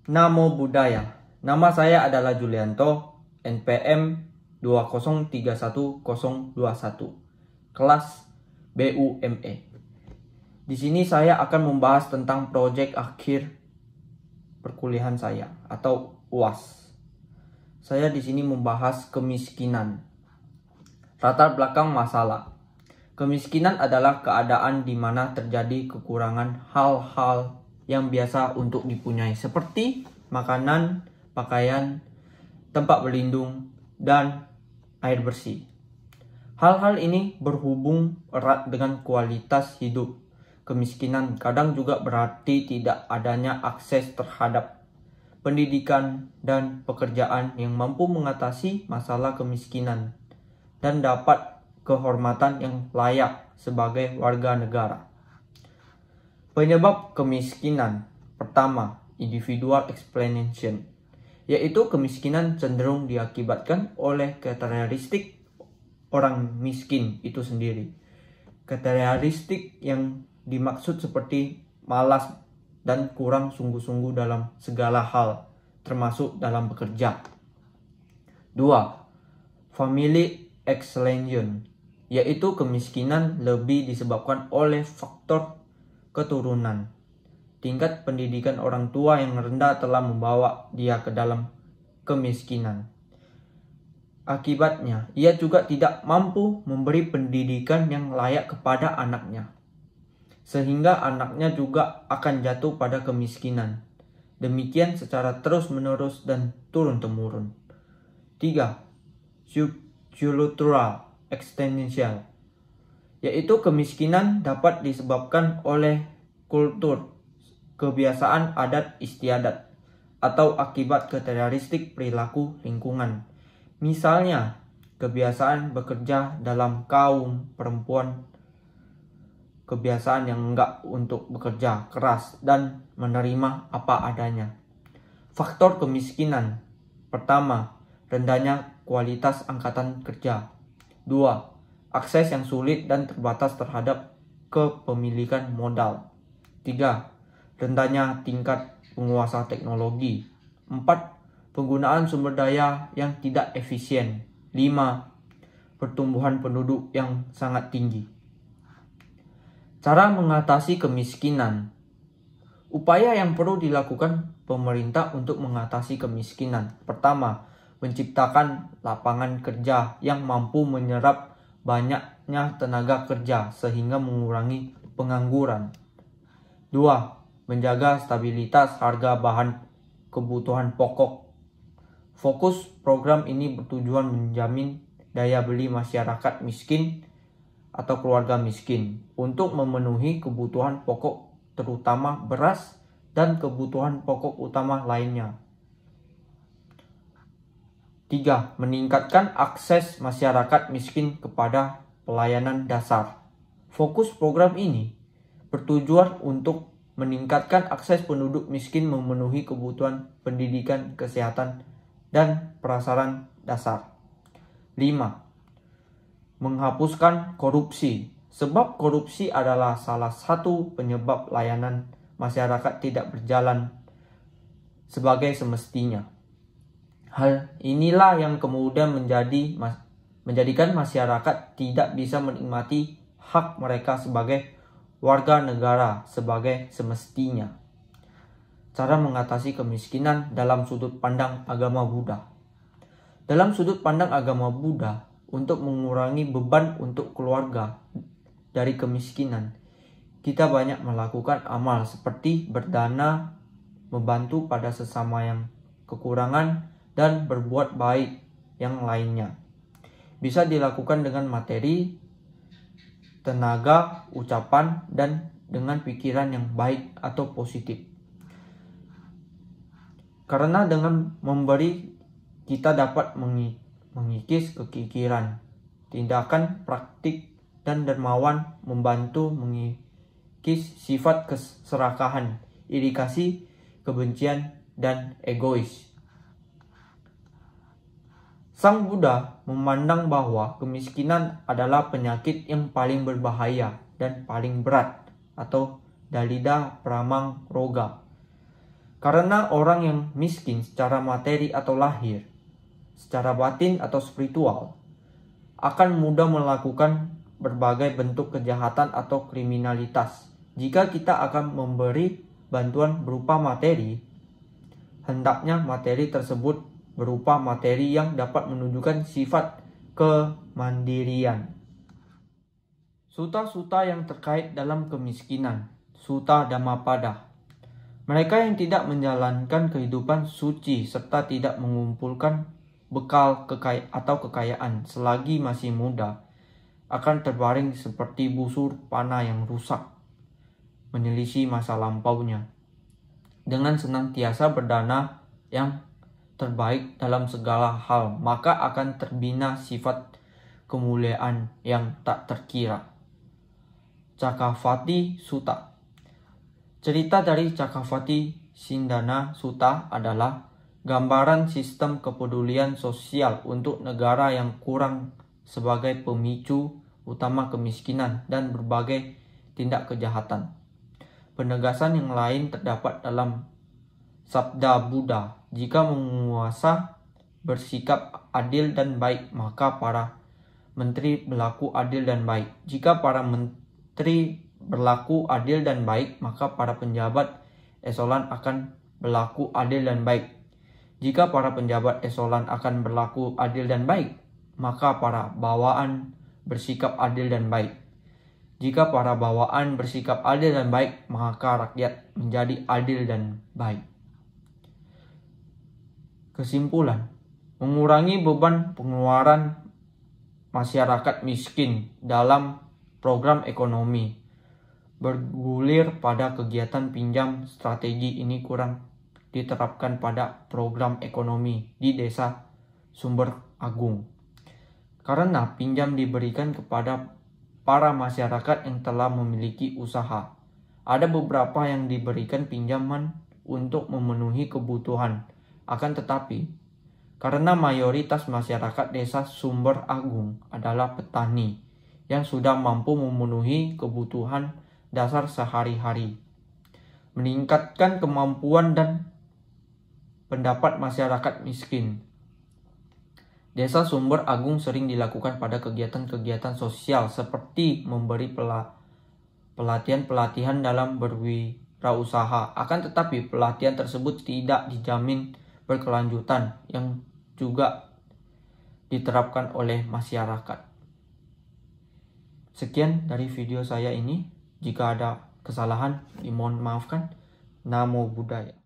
Namo Buddhaya. Nama saya adalah Julianto, NPM 2031021, kelas BUME. Di sini saya akan membahas tentang proyek akhir perkuliahan saya atau UAS. Saya di sini membahas kemiskinan. Latar belakang masalah. Kemiskinan adalah keadaan di mana terjadi kekurangan hal-hal yang biasa untuk dipunyai seperti makanan, pakaian, tempat berlindung, dan air bersih. Hal-hal ini berhubung erat dengan kualitas hidup. Kemiskinan kadang juga berarti tidak adanya akses terhadap pendidikan dan pekerjaan yang mampu mengatasi masalah kemiskinan dan dapat kehormatan yang layak sebagai warga negara. Penyebab kemiskinan. Pertama, individual explanation, yaitu kemiskinan cenderung diakibatkan oleh karakteristik orang miskin itu sendiri. Karakteristik yang dimaksud seperti malas dan kurang sungguh-sungguh dalam segala hal, termasuk dalam bekerja. 2. Family exclusion, yaitu kemiskinan lebih disebabkan oleh faktor keturunan. Tingkat pendidikan orang tua yang rendah telah membawa dia ke dalam kemiskinan. Akibatnya, ia juga tidak mampu memberi pendidikan yang layak kepada anaknya, sehingga anaknya juga akan jatuh pada kemiskinan. Demikian secara terus-menerus dan turun-temurun. 3. Cultural extension, yaitu kemiskinan dapat disebabkan oleh kultur, kebiasaan adat istiadat, atau akibat karakteristik perilaku lingkungan. Misalnya, kebiasaan bekerja dalam kaum perempuan, kebiasaan yang enggak untuk bekerja keras dan menerima apa adanya. Faktor kemiskinan. Pertama, rendahnya kualitas angkatan kerja. 2. Akses yang sulit dan terbatas terhadap kepemilikan modal. 3. Rendahnya tingkat penguasa teknologi. 4. Penggunaan sumber daya yang tidak efisien. 5. Pertumbuhan penduduk yang sangat tinggi. Cara mengatasi kemiskinan. Upaya yang perlu dilakukan pemerintah untuk mengatasi kemiskinan. Pertama, menciptakan lapangan kerja yang mampu menyerap banyaknya tenaga kerja sehingga mengurangi pengangguran. 2. Menjaga stabilitas harga bahan kebutuhan pokok. Fokus program ini bertujuan menjamin daya beli masyarakat miskin atau keluarga miskin untuk memenuhi kebutuhan pokok terutama beras dan kebutuhan pokok utama lainnya. 3. Meningkatkan akses masyarakat miskin kepada pelayanan dasar. Fokus program ini bertujuan untuk meningkatkan akses penduduk miskin memenuhi kebutuhan pendidikan, kesehatan, dan prasaran dasar. 5. Menghapuskan korupsi. Sebab korupsi adalah salah satu penyebab layanan masyarakat tidak berjalan sebagai semestinya. Hal inilah yang kemudian menjadikan masyarakat tidak bisa menikmati hak mereka sebagai warga negara sebagai semestinya. Cara mengatasi kemiskinan dalam sudut pandang agama Buddha. Dalam sudut pandang agama Buddha, untuk mengurangi beban untuk keluarga dari kemiskinan, kita banyak melakukan amal seperti berdana, membantu pada sesama yang kekurangan, dan berbuat baik yang lainnya. Bisa dilakukan dengan materi, tenaga, ucapan, dan dengan pikiran yang baik atau positif. Karena dengan memberi, kita dapat mengikis kekikiran. Tindakan praktik dan dermawan membantu mengikis sifat keserakahan, iri kasih, kebencian, dan egois. Sang Buddha memandang bahwa kemiskinan adalah penyakit yang paling berbahaya dan paling berat atau Dalida Pramang Roga. Karena orang yang miskin secara materi atau lahir, secara batin atau spiritual, akan mudah melakukan berbagai bentuk kejahatan atau kriminalitas. Jika kita akan memberi bantuan berupa materi, hendaknya materi tersebut berupa materi yang dapat menunjukkan sifat kemandirian. Sutta-sutta yang terkait dalam kemiskinan, Sutta Dhammapada. Mereka yang tidak menjalankan kehidupan suci serta tidak mengumpulkan bekal kekayaan selagi masih muda akan terbaring seperti busur panah yang rusak, menyelisih masa lampaunya. Dengan senantiasa berdana yang terbaik dalam segala hal, maka akan terbina sifat kemuliaan yang tak terkira. Cakkavati Sutta. Cerita dari Cakkavati Sindana Sutta adalah gambaran sistem kepedulian sosial untuk negara yang kurang sebagai pemicu utama kemiskinan dan berbagai tindak kejahatan. Penegasan yang lain terdapat dalam Sabda Buddha, jika penguasa bersikap adil dan baik, maka para menteri berlaku adil dan baik. Jika para menteri berlaku adil dan baik, maka para penjabat eselan akan berlaku adil dan baik. Jika para penjabat eselan akan berlaku adil dan baik, maka para bawaan bersikap adil dan baik. Jika para bawaan bersikap adil dan baik, maka rakyat menjadi adil dan baik. Kesimpulan, mengurangi beban pengeluaran masyarakat miskin dalam program ekonomi bergulir pada kegiatan pinjam. Strategi ini kurang diterapkan pada program ekonomi di Desa Sumber Agung, karena pinjam diberikan kepada para masyarakat yang telah memiliki usaha. Ada beberapa yang diberikan pinjaman untuk memenuhi kebutuhan, akan tetapi karena mayoritas masyarakat Desa Sumber Agung adalah petani yang sudah mampu memenuhi kebutuhan dasar sehari-hari, meningkatkan kemampuan dan pendapat masyarakat miskin. Desa Sumber Agung sering dilakukan pada kegiatan-kegiatan sosial seperti memberi pelatihan-pelatihan dalam berwirausaha. Akan tetapi pelatihan tersebut tidak dijamin berkelanjutan yang juga diterapkan oleh masyarakat. Sekian dari video saya ini. Jika ada kesalahan, dimohon maafkan. Namo Buddhaya.